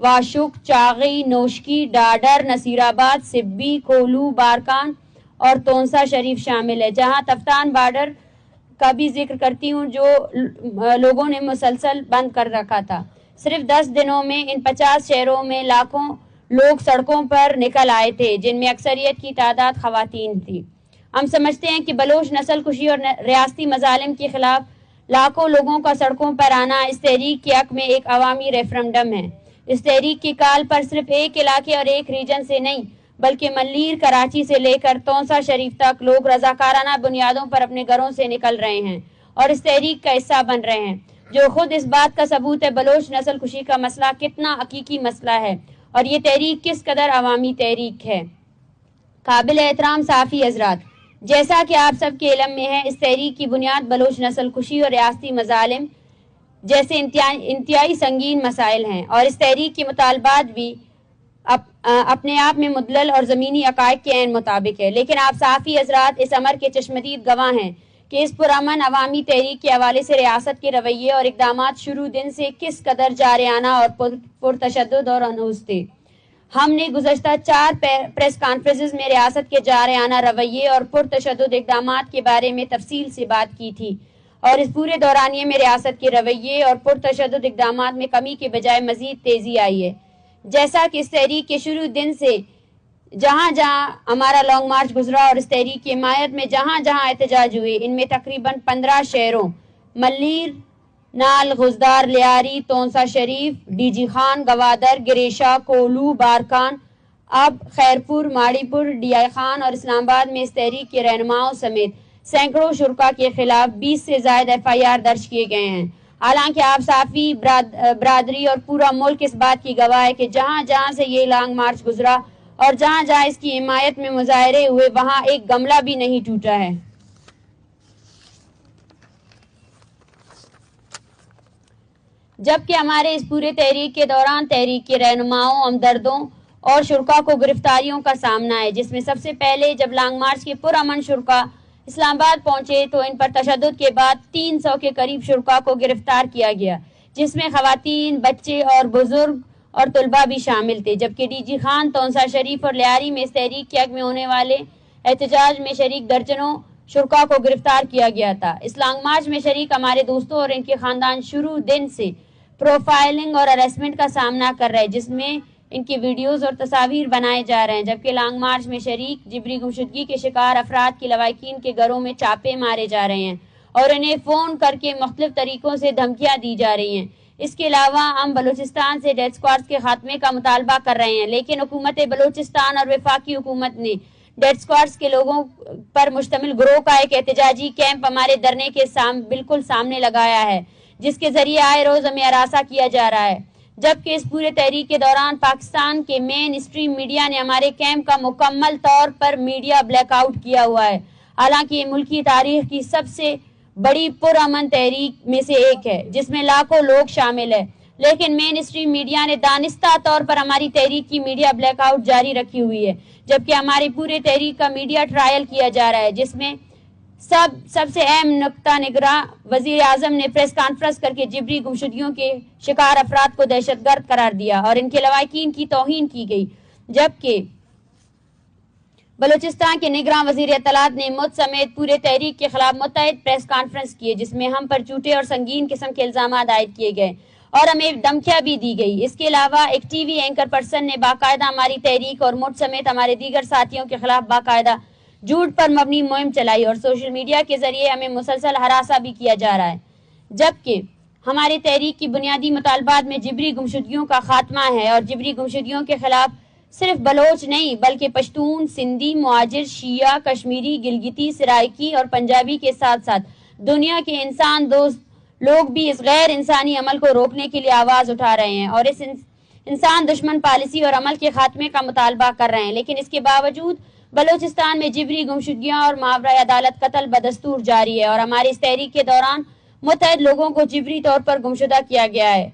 واشک، چاغی، نوشکی، ڈاڈر، نصیر آباد، سبی، کھولو، بارکان اور تونسا شریف شامل ہے، جہاں تفتان بارڈر کا بھی ذکر کرتی ہوں جو لوگوں نے مسلسل بند کر رکھا تھا۔ صرف 10 دنوں میں ان 50 شہروں میں لاکھوں لوگ سڑکوں پر نکل آئے تھے، جن میں اکثریت کی تعداد خواتین تھی۔ ہم سمجھتے ہیں کہ بلوچ نسل کشی اور ریاستی مظالم کے خلاف لاکھوں لوگوں کا سڑکوں پر آنا اس تحریک کے حق میں ایک عوامی ریفرنڈم ہے۔ اس تحریک کی کال پر صرف ایک علاقے اور ایک ریجن سے نہیں بلکہ ملیر، کراچی سے لے کر تونسا شریف تک لوگ رضاکارانہ بنیادوں پر اپنے گھروں سے نکل رہے ہیں اور اس تحریک کا حصہ بن رہے ہیں، جو خود اس بات کا ثبوت ہے بلوچ نسل کشی کا مسئلہ کتنا حقیقی مسئلہ ہے اور یہ تحریک کس قدر عوامی تحریک ہے۔ قابل احترام صحافی حضرات، جیسا کہ آپ سب کے علم میں ہے، اس تحریک کی بنیاد بلوچ نسل کشی اور ریاستی مظالم جیسے انتہائی سنگین مسائل ہیں، اور اس تحریک کے مطالبات بھی اپنے آپ میں مدلل اور زمینی حقائق کے عین مطابق ہے، لیکن آپ صحافی حضرات اس امر کے چشمدید گواہ ہیں کہ اس پرامن عوامی تحریک کے حوالے سے ریاست کے رویے اور اقدامات شروع دن سے کس قدر جارحانہ اور پرتشدد اور انوس تھے۔ ہم نے گزشتہ 4 پریس کانفرنسز میں ریاست کے جارحانہ رویے اور پرتشدد اقدامات کے بارے میں تفصیل سے بات کی تھی، اور اس پورے دورانیے میں ریاست کے رویے اور پرتشدد اقدامات میں کمی کے بجائے مزید تیزی آئی ہے۔ جیسا کہ اس تحریک کے شروع دن سے جہاں جہاں ہمارا لانگ مارچ گزرا اور اس تحریک کی حمایت میں جہاں جہاں احتجاج ہوئے، ان میں تقریباً 15 شہروں ملیر، نال، غزدار، لیاری، تونسا شریف، ڈی جی خان، گوادر، گریشا، کولو، بارکان، اب خیرپور، ماڑی پور، ڈی آئی خان اور اسلام آباد میں اس تحریک کے رہنماؤں سمیت سینکڑوں شرکا کے خلاف 20 سے زائد FIR درج کیے گئے ہیں۔ حالانکہ آپ صحافی برادری اور پورا ملک اس بات کی گواہ ہے کہ جہاں جہاں سے یہ لانگ مارچ گزرا اور جہاں جہاں اس کی حمایت میں مظاہرے ہوئے، وہاں ایک گملہ بھی نہیں ٹوٹا ہے۔ جبکہ ہمارے اس پورے تحریک کے دوران تحریک کے رہنماؤں، ہمدردوں اور شرکا کو گرفتاریوں کا سامنا ہے، جس میں سب سے پہلے جب لانگ مارچ کے پرامن شرکا اسلام آباد پہنچے تو ان پر تشدد کے بعد 300 کے قریب شرکا کو گرفتار کیا گیا، جس میں خواتین، بچے اور بزرگ اور طلباء بھی شامل تھے، جبکہ ڈی جی خان، تونسا شریف اور لیاری میں اس تحریک کے حق میں ہونے والے احتجاج میں شریک درجنوں شرکا کو گرفتار کیا گیا تھا۔ اس لانگ مارچ میں شریک ہمارے دوستوں اور ان کے خاندان شروع دن سے پروفائلنگ اور ہراسمنٹ کا سامنا کر رہے ہیں، جس میں ان کی ویڈیوز اور تصاویر بنائے جا رہے ہیں، جبکہ لانگ مارچ میں شریک جبری گمشدگی کے شکار افراد کی لواحقین کے گھروں میں چھاپے مارے جا رہے ہیں اور انہیں فون کر کے مختلف طریقوں سے دھمکیاں دی جا رہی ہیں۔ اس کے علاوہ ہم بلوچستان سے ڈیتھ اسکواڈز کے خاتمے کا مطالبہ کر رہے ہیں، لیکن حکومت بلوچستان اور وفاقی حکومت نے ڈیتھ اسکواڈز کے لوگوں پر مشتمل گروہ کا ایک احتجاجی کیمپ ہمارے دھرنے کے بالکل سامنے لگایا ہے، جس کے ذریعے آئے روز ہمیں ہراساں کیا جا رہا ہے، جبکہ اس پورے تحریک کے دوران پاکستان کے مین اسٹریم میڈیا نے ہمارے کیمپ کا مکمل طور پر میڈیا بلیک آؤٹ کیا ہوا ہے، حالانکہ یہ ملکی تاریخ کی سب سے بڑی پرامن تحریک میں سے ایک ہے جس میں لاکھوں لوگ شامل ہیں، لیکن مین اسٹریم میڈیا نے دانستہ طور پر ہماری تحریک کی میڈیا بلیک آؤٹ جاری رکھی ہوئی ہے، جبکہ ہماری پورے تحریک کا میڈیا ٹرائل کیا جا رہا ہے، جس میں سب سے اہم نقطہ نگراں وزیر اعظم نے پریس کانفرنس کر کے جبری گمشدگیوں کے شکار افراد کو دہشت گرد قرار دیا اور ان کے لواحقین کی توہین کی گئی، جبکہ بلوچستان کے نگراں وزیر اطلاعات نے مجھ سمیت پورے تحریک کے خلاف متعدد پریس کانفرنس کیے، جس میں ہم پر جھوٹے اور سنگین قسم کے الزامات عائد کیے گئے اور ہمیں دھمکیاں بھی دی گئی۔ اس کے علاوہ ایک ٹی وی اینکر پرسن نے باقاعدہ ہماری تحریک اور مجھ سمیت ہمارے دیگر ساتھیوں کے خلاف باقاعدہ جھوٹ پر مبنی مہم چلائی اور سوشل میڈیا کے ذریعے ہمیں مسلسل ہراساں بھی کیا جا رہا ہے، جبکہ ہماری تحریک کی بنیادی مطالبات میں جبری گمشدگیوں کا خاتمہ ہے اور جبری گمشدگیوں کے خلاف صرف بلوچ نہیں بلکہ پشتون، سندھی، مہاجر، شیعہ، کشمیری، گلگتی، سرائکی اور پنجابی کے ساتھ ساتھ دنیا کے انسان دوست لوگ بھی اس غیر انسانی عمل کو روکنے کے لیے آواز اٹھا رہے ہیں اور اس انسان دشمن پالیسی اور عمل کے خاتمے کا مطالبہ کر رہے ہیں، لیکن اس کے باوجود بلوچستان میں جبری گمشدگیاں اور ماورائے عدالت قتل بدستور جاری ہے اور ہماری اس تحریک کے دوران متعدد لوگوں کو جبری طور پر گمشدہ کیا گیا ہے۔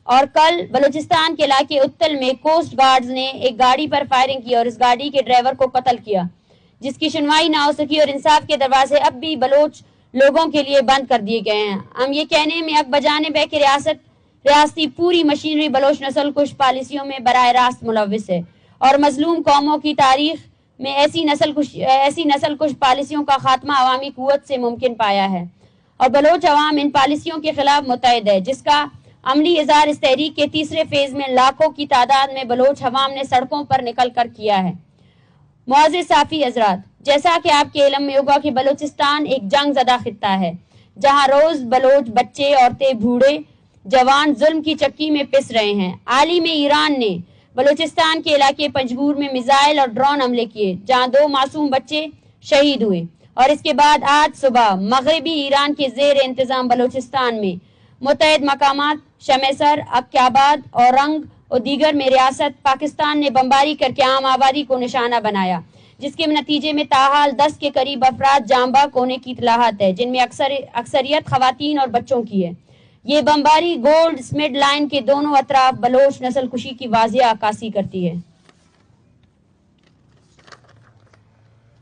اور کل بلوچستان کے علاقے اتل میں کوسٹ گارڈز نے ایک گاڑی پر فائرنگ کی اور اس گاڑی کے ڈرائیور کو قتل کیا، جس کی سنوائی نہ ہو سکی اور انصاف کے دروازے اب بھی بلوچ لوگوں کے لیے بند کر دیے گئے ہیں۔ ہم یہ کہنے میں حق بجانب ہے کہ ریاست ریاستی پوری مشینری بلوچ نسل کش پالیسیوں میں براہ راست ملوث ہے اور مظلوم قوموں کی تاریخ میں ایسی نسل کش پالیسیوں کا خاتمہ عوامی قوت سے ممکن پایا ہے اور بلوچ عوام ان پالیسیوں کے خلاف متحد ہے، جس کا عملی اظہار اس تحریک کے تیسرے فیز میں لاکھوں کی تعداد میں بلوچ عوام نے سڑکوں پر نکل کر کیا ہے۔ معزز صافی حضرات، جیسا کہ آپ کے علم میں ہوگا کہ بلوچستان ایک جنگ زدہ خطہ ہے جہاں روز بلوچ بچے، عورتیں، بوڑھے، جوان ظلم کی چکی میں پس رہے ہیں۔ عالم ایران نے بلوچستان کے علاقے پنجگور میں میزائل اور ڈرون حملے کیے جہاں 2 معصوم بچے شہید ہوئے، اور اس کے بعد آج صبح مغربی ایران کے زیر انتظام بلوچستان میں متعدد مقامات شمیسر، عقیہ آباد، اورنگ اور دیگر میں ریاست پاکستان نے بمباری کر کے عام آبادی کو نشانہ بنایا، جس کے نتیجے میں تاحال 10 کے قریب افراد جاں بحق ہونے کی اطلاعات ہے، جن میں اکثریت خواتین اور بچوں کی ہے۔ یہ بمباری گولڈ سمڈ لائن کے دونوں اطراف بلوچ نسل کشی کی واضح عکاسی کرتی ہے۔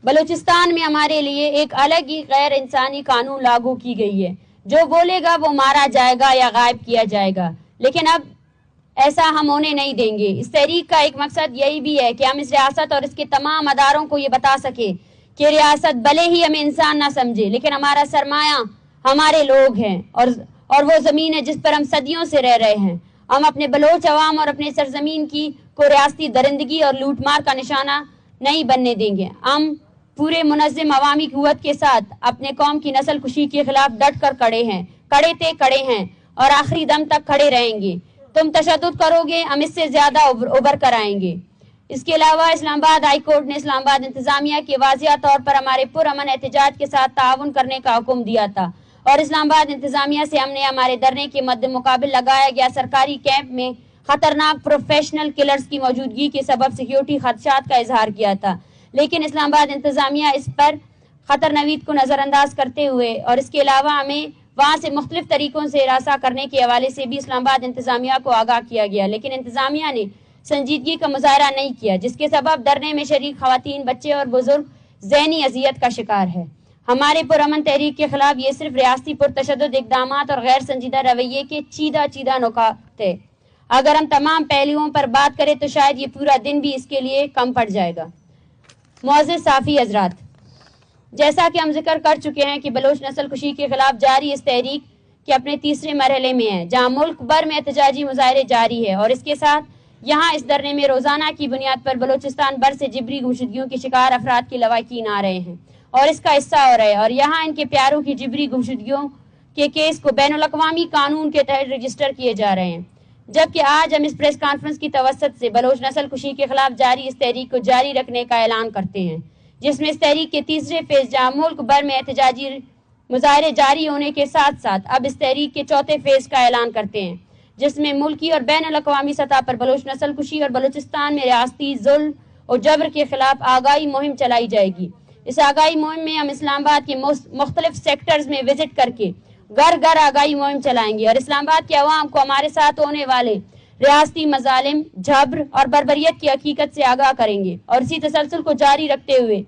بلوچستان میں ہمارے لیے ایک الگ ہی غیر انسانی قانون لاگو کی گئی ہے، جو بولے گا وہ مارا جائے گا یا غائب کیا جائے گا، لیکن اب ایسا ہم ہونے نہیں دیں گے۔ اس تحریک کا ایک مقصد یہی بھی ہے کہ ہم اس ریاست اور اس کے تمام اداروں کو یہ بتا سکیں کہ ریاست بھلے ہی ہمیں انسان نہ سمجھے، لیکن ہمارا سرمایہ ہمارے لوگ ہیں اور وہ زمین ہے جس پر ہم صدیوں سے رہ رہے ہیں۔ ہم اپنے بلوچ عوام اور اپنے سرزمین کو ریاستی درندگی اور لوٹ مار کا نشانہ نہیں بننے دیں گے۔ ہم پورے منظم عوامی قوت کے ساتھ اپنے قوم کی نسل کشی کے خلاف ڈٹ کر کڑے ہیں اور آخری دم تک کھڑے رہیں گے۔ تم تشدد کرو گے، ہم اس سے زیادہ ابھر کر آئیں گے۔ اس کے علاوہ اسلام آباد ہائی کورٹ نے اسلام آباد انتظامیہ کے واضح طور پر ہمارے پرامن احتجاج کے ساتھ تعاون کرنے کا حکم دیا تھا، اور اسلام آباد انتظامیہ سے ہم نے ہمارے دھرنے کے مد مقابل لگایا گیا سرکاری کیمپ میں خطرناک پروفیشنل کلرز کی موجودگی کے سبب سیکیورٹی خدشات کا اظہار کیا تھا، لیکن اسلام آباد انتظامیہ اس پر خطر نوید کو نظر انداز کرتے ہوئے اور اس کے علاوہ ہمیں وہاں سے مختلف طریقوں سے ہراساں کرنے کے حوالے سے بھی اسلام آباد انتظامیہ کو آگاہ کیا گیا، لیکن انتظامیہ نے سنجیدگی کا مظاہرہ نہیں کیا، جس کے سبب دھرنے میں شریک خواتین، بچے اور بزرگ ذہنی اذیت کا شکار ہے۔ ہمارے پرامن تحریک کے خلاف یہ صرف ریاستی پرتشدد اقدامات اور غیر سنجیدہ رویے کے چیدہ نکات ہے۔ اگر ہم تمام پہلوؤں پر بات کریں تو شاید یہ پورا دن بھی اس کے لیے کم پڑ جائے گا۔ معزز صافی حضرات، جیسا کہ ہم ذکر کر چکے ہیں کہ بلوچ نسل کشی کے خلاف جاری اس تحریک کے اپنے تیسرے مرحلے میں ہے، جہاں ملک بھر میں احتجاجی مظاہرے جاری ہے، اور اس کے ساتھ یہاں اس دھرنے میں روزانہ کی بنیاد پر بلوچستان بھر سے جبری گمشدگیوں کے شکار افراد کے لواحقین آ رہے ہیں اور اس کا حصہ ہو رہے ہیں، اور یہاں ان کے پیاروں کی جبری گمشدگیوں کے کیس کو بین الاقوامی قانون کے تحت رجسٹر کیے جا رہے ہیں، جبکہ آج ہم اس پریس کانفرنس کی توسط سے بلوچ نسل کشی کے خلاف جاری اس تحریک کو جاری رکھنے کا اعلان کرتے ہیں، جس میں اس تحریک کے تیسرے فیز جہاں ملک بھر میں احتجاجی مظاہرے جاری ہونے کے ساتھ ساتھ اب اس تحریک کے چوتھے فیز کا اعلان کرتے ہیں، جس میں ملکی اور بین الاقوامی سطح پر بلوچ نسل کشی اور بلوچستان میں ریاستی ظلم اور جبر کے خلاف آگاہی مہم چلائی جائے گی۔ اس آگاہی مہم میں ہم اسلام آباد کے مختلف سیکٹرز میں وزٹ کر کے گھر گھر آگاہی مہم چلائیں گے اور اسلام آباد کے عوام کو ہمارے ساتھ ہونے والے ریاستی مظالم، جبر اور بربریت کی حقیقت سے آگاہ کریں گے، اور اسی تسلسل کو جاری رکھتے ہوئے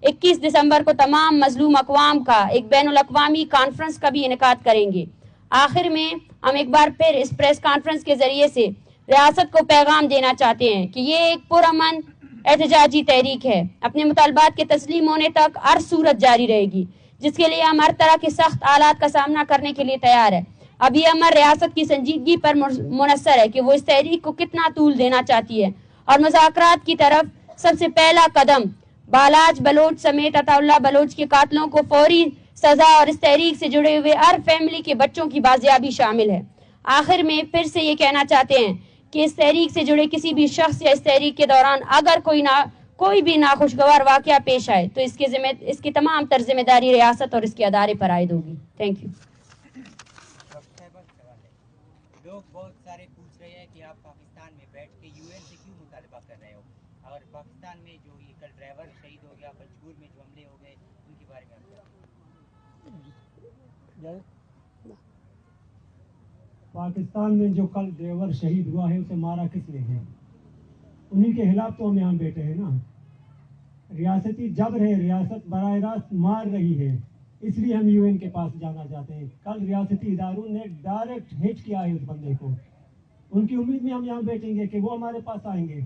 21 دسمبر کو تمام مظلوم اقوام کا ایک بین الاقوامی کانفرنس کا بھی انعقاد کریں گے۔ آخر میں ہم ایک بار پھر اس پریس کانفرنس کے ذریعے سے ریاست کو پیغام دینا چاہتے ہیں کہ یہ ایک پرامن احتجاجی تحریک ہے، اپنے مطالبات کے تسلیم ہونے تک ہر صورت جاری رہے گی، جس کے لیے ہم ہر طرح کے سخت حالات کا سامنا کرنے کے لیے تیار ہے۔ اب یہ ہماری ریاست کی سنجیدگی پر منحصر ہے کہ وہ اس تحریک کو کتنا طول دینا چاہتی ہے، اور مذاکرات کی طرف سب سے پہلا قدم بالاج بلوچ سمیت عطا اللہ بلوچ کے قاتلوں کو فوری سزا اور اس تحریک سے جڑے ہوئے ہر فیملی کے بچوں کی بازیابی شامل ہے۔ آخر میں پھر سے یہ کہنا چاہتے ہیں کہ اس تحریک سے جڑے کسی بھی شخص یا اس تحریک کے دوران اگر کوئی بھی ناخوشگوار واقعہ پیش آئے تو اس کی تمام تر ذمہ داری ریاست اور اس کے ادارے پر عائد ہوگی۔ Thank you. لوگ بہت سارے پوچھ رہے ہیں کہ آپ پاکستان میں بیٹھ کے یو این سے کیوں مطالبہ کر رہے ہو، اور پاکستان میں جو یہ کل ڈرائیور شہید ہو گیا، پنجگور میں جو حملے ہو گئے، ان کے بارے میں پاکستان میں جو کل ڈرائیور شہید ہوا ہے اسے مارا کس نے ہے؟ انہی کے خلاف تو ہم یہاں بیٹھے ہیں نا۔ ریاستی جبر ہے، ریاست براہ راست مار رہی ہے، اس لیے ہم UN کے پاس جانا چاہتے ہیں. کل ریاستی اداروں نے ڈائریکٹ ہٹ کیا ہے اس بندے کو. ان کی امید میں ہم یہاں بیٹھیں گے کہ وہ ہمارے پاس آئیں گے؟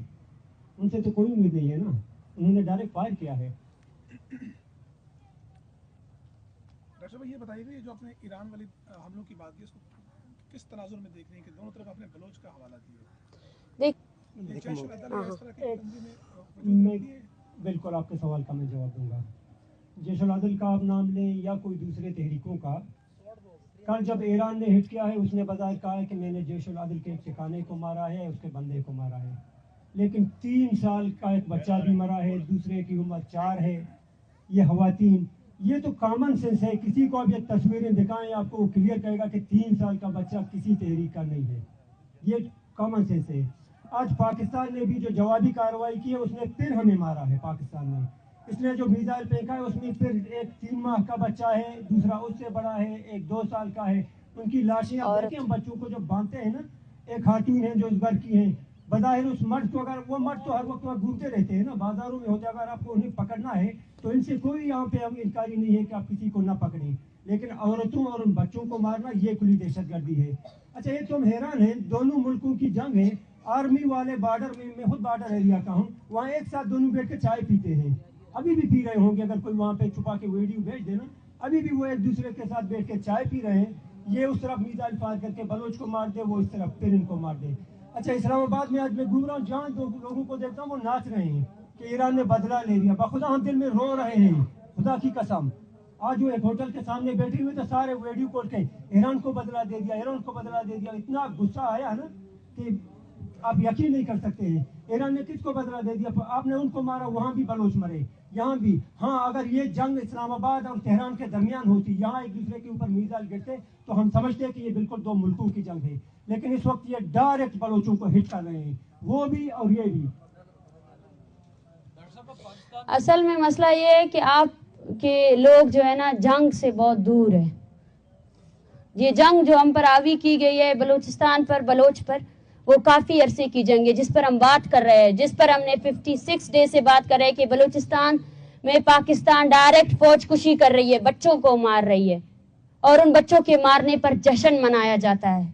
ان سے تو کوئی امید نہیں ہے نا. انہوں نے ڈائریکٹ فائر کیا ہے. ڈاکٹر صاحب یہ بتائیے کہ جو آپ نے ایران والی حملوں کی بات کی اس کو کس تناظر میں دیکھ رہے ہیں کہ دونوں طرف اپنے بلوچ کا حوالہ دیا؟ بالکل آپ کے سوال کا میں جواب دوں گا. جیش العدل کا آپ نام لیں یا کوئی دوسرے تحریکوں کا، کل جب ایران نے ہٹ کیا ہے اس نے بظاہر کہا ہے کہ میں نے جیش العدل کے ایک ٹھکانے کو مارا ہے، اس کے بندے کو مارا ہے، لیکن 3 سال کا ایک بچہ بھی مرا ہے، دوسرے کی عمر 4 ہے. یہ خواتین، یہ تو کامن سینس ہے. کسی کو اب یہ تصویریں دکھائیں آپ کو کلیئر کہے گا کہ 3 سال کا بچہ کسی تحریک کا نہیں ہے. یہ کامن سینس ہے. آج پاکستان نے بھی جو جوابی کارروائی کی ہے اس نے پھر ہمیں مارا ہے. پاکستان نے اس نے جو میزائل پھینکا ہے اس میں پھر ایک 3 ماہ کا بچہ ہے، دوسرا اس سے بڑا ہے، ایک 2 سال کا ہے. ان کی لاشیں آپ دیکھیں، ہم بچوں کو جو باندھتے ہیں نا، ایک خاتون ہیں جو اس گھر کی ہیں، بظاہر اس مرد کو، اگر وہ مرد تو ہر وقت گھومتے رہتے ہیں نا بازاروں میں ہوتے، اگر آپ کو انہیں پکڑنا ہے تو ان سے کوئی یہاں پہ انکاری نہیں ہے کہ آپ کسی کو نہ پکڑیں، لیکن عورتوں اور ان بچوں کو مارنا یہ کھلی دہشت گردی ہے. اچھا یہ تم حیران ہیں، دونوں ملکوں کی جنگ ہے، آرمی والے بارڈر میں خود بارڈر ایریا کا ہوں، وہاں ایک ساتھ دونوں بیٹھ کے چائے پیتے ہیں، ابھی بھی پی رہے ہوں گے. اگر کوئی وہاں پہ چھپا کے ویڈیو بھیج دینا، ابھی بھی وہ ایک دوسرے کے ساتھ بیٹھ کے چائے پی رہے ہیں. یہ اس طرف میزائل فائر کر کے بلوچ کو مار دے، وہ اس طرف پھر ان کو مار دے. اچھا اسلام آباد میں آج میں گھوم رہا ہوں، جہاں لوگوں کو دیکھتا ہوں وہ ناچ رہے ہیں کہ ایران نے بدلہ لے لیا. بخدا ہم دل میں رو رہے ہیں، خدا کی قسم. آج وہ ایک ہوٹل کے سامنے بیٹھے ہوئے تو سارے ویڈیو کال کے ایران کو بدلہ دے دیا، ایران کو بدلہ دے دیا. اتنا غصہ آیا نا کہ آپ یقین نہیں کر سکتے ہیں. ایران نے کس کو بدلہ دے دیا؟ آپ نے ان کو مارا، وہاں بھی بلوچ مرے، یہاں بھی. ہاں اگر یہ جنگ اسلام آباد اور تہران کے درمیان ہوتی، یہاں ایک دوسرے کے اوپر میزائل گرتے، تو ہم سمجھتے کہ یہ بالکل 2 ملکوں کی جنگ ہے. لیکن اس وقت یہ ڈائریکٹ بلوچوں کو ہٹ کر رہے ہیں، وہ بھی اور یہ بھی. اصل میں مسئلہ یہ ہے کہ آپ کے لوگ جو ہے نا جنگ سے بہت دور ہے. یہ جنگ جو ہم پر آوی کی گئی ہے بلوچستان پر، بلوچ پر، وہ کافی عرصے کی جنگ ہے جس پر ہم بات کر رہے ہیں، جس پر ہم نے 56 ڈے سے بات کر رہے ہیں کہ بلوچستان میں پاکستان ڈائریکٹ فوج کشی کر رہی ہے، بچوں کو مار رہی ہے، اور ان بچوں کے مارنے پر جشن منایا جاتا ہے.